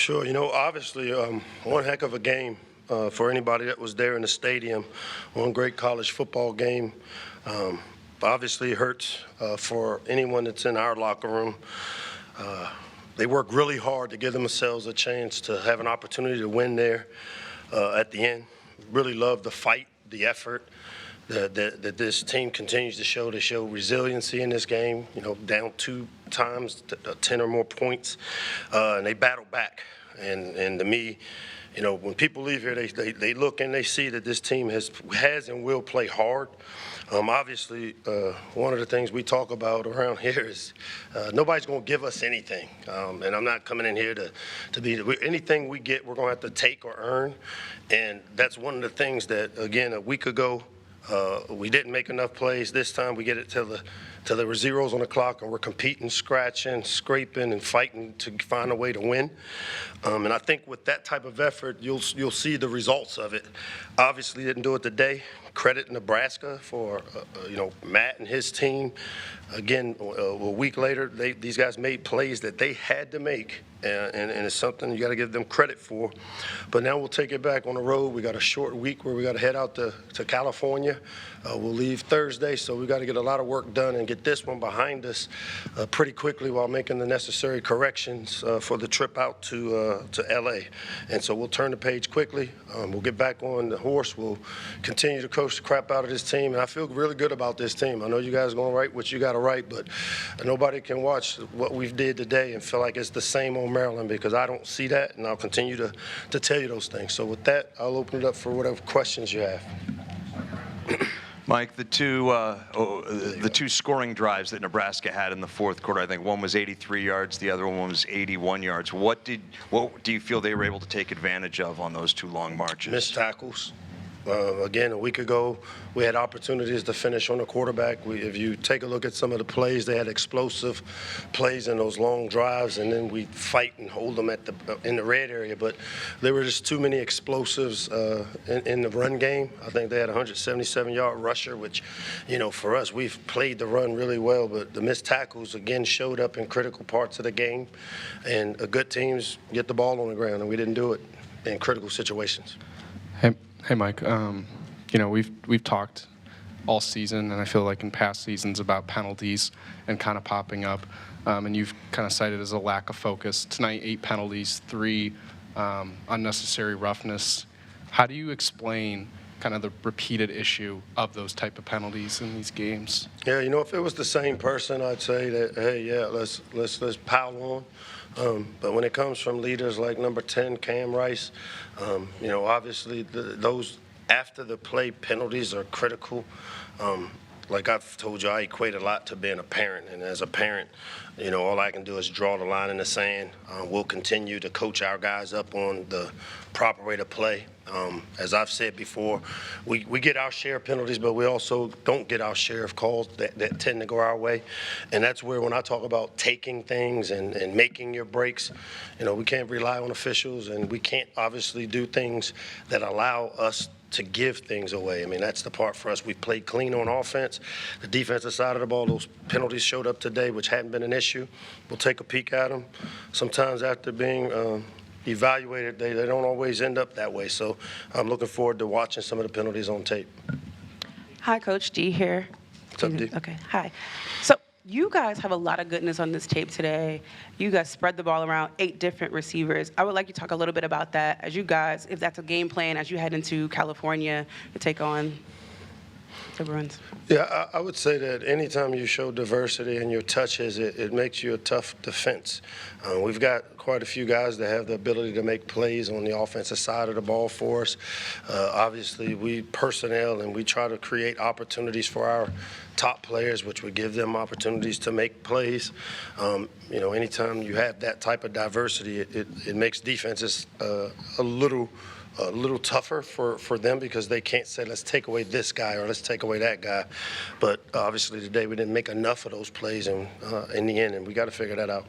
Sure. Obviously, one heck of a game for anybody that was there in the stadium. One great college football game. Obviously, it hurts for anyone that's in our locker room. They work really hard to give themselves a chance to have an opportunity to win there at the end. Really love the fight, the effort that this team continues to show. They show resiliency in this game, down 2 times, 10 or more points, and they battle back. And to me, when people leave here, they look and they see that this team has and will play hard. Obviously, one of the things we talk about around here is nobody's going to give us anything. And I'm not coming in here to be – anything we get, we're going to have to take or earn. And that's one of the things that, again, a week ago, we didn't make enough plays. This time we get it till there were zeros on the clock, and we're competing, scratching, scraping, and fighting to find a way to win. And I think with that type of effort, you'll see the results of it. Obviously, didn't do it today. Credit Nebraska for Matt and his team. Again, a week later, these guys made plays that they had to make, and it's something you got to give them credit for. But now we'll take it back on the road. We got a short week where we got to head out to California. We'll leave Thursday, so we got to get a lot of work done and get this one behind us pretty quickly while making the necessary corrections for the trip out to LA. And so we'll turn the page quickly. We'll get back on the horse. We'll continue to coach the crap out of this team, and I feel really good about this team. I know you guys are going to write what you got to write, but nobody can watch what we've did today and feel like it's the same old Maryland, because I don't see that, and I'll continue to tell you those things. So with that, I'll open it up for whatever questions you have. Mike, the two scoring drives that Nebraska had in the fourth quarter, I think one was 83 yards, the other one was 81 yards. What do you feel they were able to take advantage of on those 2 long marches? Missed tackles. Again, a week ago, we had opportunities to finish on the quarterback. If you take a look at some of the plays, they had explosive plays in those long drives, and then we fight and hold them in the red area. But there were just too many explosives in the run game. I think they had a 177-yard rusher, which, for us, we've played the run really well. But the missed tackles, again, showed up in critical parts of the game. And good teams get the ball on the ground, and we didn't do it in critical situations. Hey, Mike. We've talked all season, and I feel like in past seasons, about penalties and kind of popping up, and you've kind of cited as a lack of focus. Tonight, 8 penalties, 3 unnecessary roughness. How do you explain kind of the repeated issue of those type of penalties in these games? Yeah, if it was the same person, I'd say that, hey, yeah, let's pile on. But when it comes from leaders like number 10, Cam Rice, obviously those after the play penalties are critical. Like I've told you, I equate a lot to being a parent. And as a parent, all I can do is draw the line in the sand. We'll continue to coach our guys up on the proper way to play. As I've said before, we get our share of penalties, but we also don't get our share of calls that tend to go our way. And that's where, when I talk about taking things and making your breaks, we can't rely on officials, and we can't obviously do things that allow us to give things away. I mean, that's the part for us. We played clean on offense. The defensive side of the ball, those penalties showed up today, which hadn't been an issue. We'll take a peek at them. Sometimes after being evaluated, they don't always end up that way. So I'm looking forward to watching some of the penalties on tape. Hi, Coach D here. What's up, D? Okay, hi. So you guys have a lot of goodness on this tape today. You guys spread the ball around, 8 different receivers. I would like you to talk a little bit about that as you guys, if that's a game plan as you head into California to take on the Bruins. Yeah, I would say that anytime you show diversity in your touches, it makes you a tough defense. We've got quite a few guys that have the ability to make plays on the offensive side of the ball for us. Obviously, we personnel, and we try to create opportunities for our top players, which would give them opportunities to make plays. Anytime you have that type of diversity, it makes defenses a little tougher for them, because they can't say, let's take away this guy or let's take away that guy. But obviously today we didn't make enough of those plays in the end, and we got to figure that out.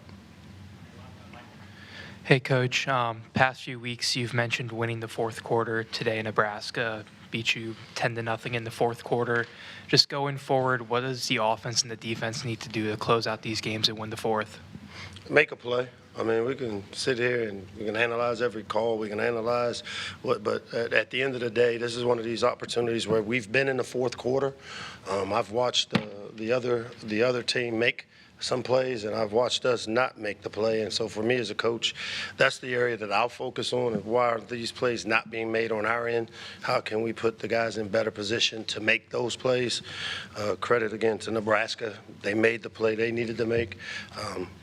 Hey, Coach. Past few weeks you've mentioned winning the fourth quarter. Today Nebraska beat you 10-0 in the fourth quarter. Just going forward, what does the offense and the defense need to do to close out these games and win the fourth? Make a play. I mean, we can sit here and we can analyze every call. We can analyze but at the end of the day, this is one of these opportunities where we've been in the fourth quarter. I've watched the other team make some plays, and I've watched us not make the play. And so for me as a coach, that's the area that I'll focus on. And why are these plays not being made on our end? How can we put the guys in better position to make those plays? Credit again to Nebraska. They made the play they needed to make.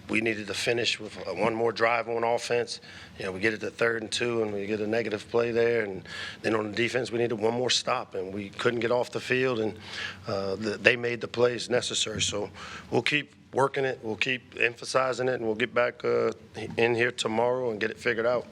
We needed to finish with one more drive on offense. We get it to 3rd and 2, and we get a negative play there. And then on the defense, we needed one more stop, and we couldn't get off the field. And they made the plays necessary. So we'll keep working it. We'll keep emphasizing it, and we'll get back in here tomorrow and get it figured out.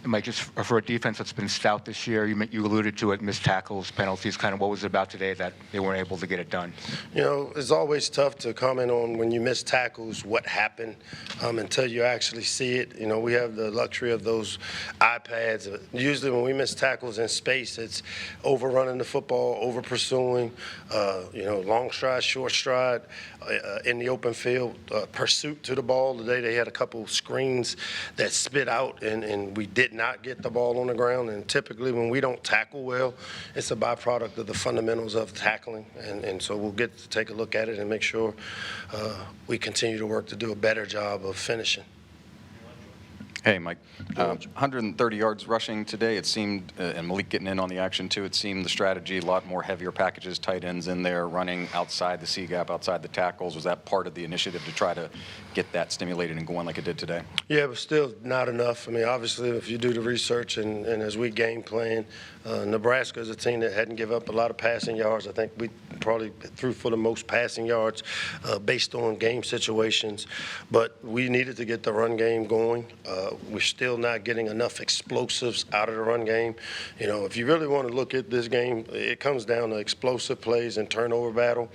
And Mike, just for a defense that's been stout this year, you alluded to it, missed tackles, penalties, kind of what was it about today that they weren't able to get it done? It's always tough to comment on when you miss tackles, what happened, until you actually see it. We have the luxury of those iPads. Usually when we miss tackles in space, it's overrunning the football, over pursuing, long stride, short stride, in the open field, pursuit to the ball. Today they had a couple screens that spit out, and we did not get the ball on the ground. And typically when we don't tackle well, it's a byproduct of the fundamentals of tackling. And so we'll get to take a look at it and make sure we continue to work to do a better job of finishing. Hey, Mike. 130 yards rushing today. It seemed, and Malik getting in on the action too, it seemed the strategy, a lot more heavier packages, tight ends in there, running outside the C-gap, outside the tackles. Was that part of the initiative to try to get that stimulated and going like it did today? Yeah, but still not enough. I mean, obviously, if you do the research and as we game plan, Nebraska is a team that hadn't given up a lot of passing yards. I think we probably threw for the most passing yards based on game situations. But we needed to get the run game going. We're still not getting enough explosives out of the run game. If you really want to look at this game, it comes down to explosive plays and turnover battle.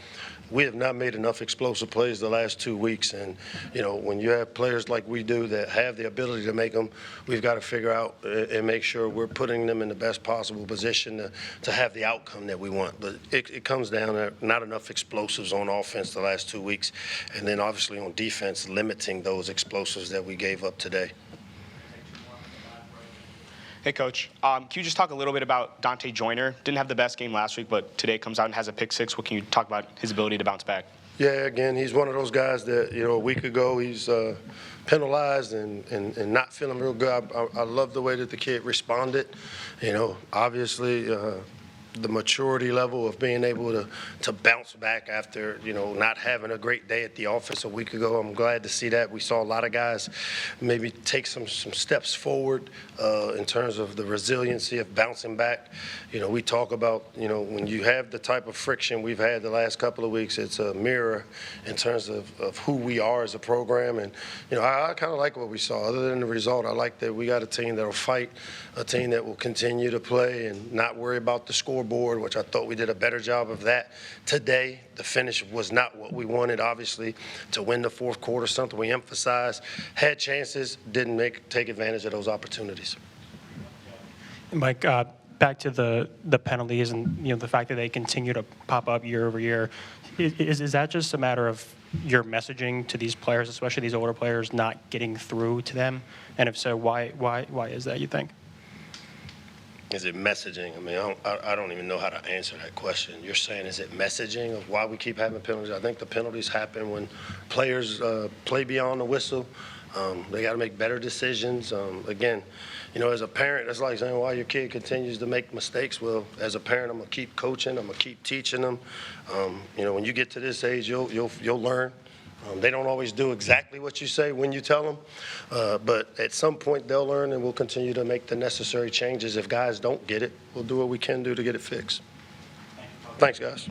We have not made enough explosive plays the last 2 weeks. And, when you have players like we do that have the ability to make them, we've got to figure out and make sure we're putting them in the best possible position to have the outcome that we want. But it comes down to not enough explosives on offense the last 2 weeks. And then obviously on defense, limiting those explosives that we gave up today. Hey, Coach. Can you just talk a little bit about Dontay Joyner? Didn't have the best game last week, but today comes out and has a pick six. What can you talk about his ability to bounce back? Yeah, again, he's one of those guys that, a week ago he's penalized and not feeling real good. I love the way that the kid responded. Obviously, the maturity level of being able to bounce back after, not having a great day at the office a week ago. I'm glad to see that. We saw a lot of guys maybe take some steps forward in terms of the resiliency of bouncing back. We talk about, when you have the type of friction we've had the last couple of weeks, it's a mirror in terms of who we are as a program. And, I kind of like what we saw. Other than the result, I like that we got a team that will fight, a team that will continue to play and not worry about the scoreboard, which I thought we did a better job of that today. The finish was not what we wanted, obviously, to win the fourth quarter, something we emphasized. Had chances, didn't take advantage of those opportunities. Mike, back to the penalties and the fact that they continue to pop up year over year. Is that just a matter of your messaging to these players, especially these older players, not getting through to them? And if so, why is that, you think? Is it messaging? I mean, I don't even know how to answer that question. You're saying, is it messaging of why we keep having penalties? I think the penalties happen when players play beyond the whistle. They got to make better decisions. Again, as a parent, that's like saying, why your kid continues to make mistakes. Well, as a parent, I'm going to keep coaching. I'm going to keep teaching them. When you get to this age, you'll learn. They don't always do exactly what you say when you tell them, but at some point they'll learn, and we'll continue to make the necessary changes. If guys don't get it, we'll do what we can do to get it fixed. Thanks, guys.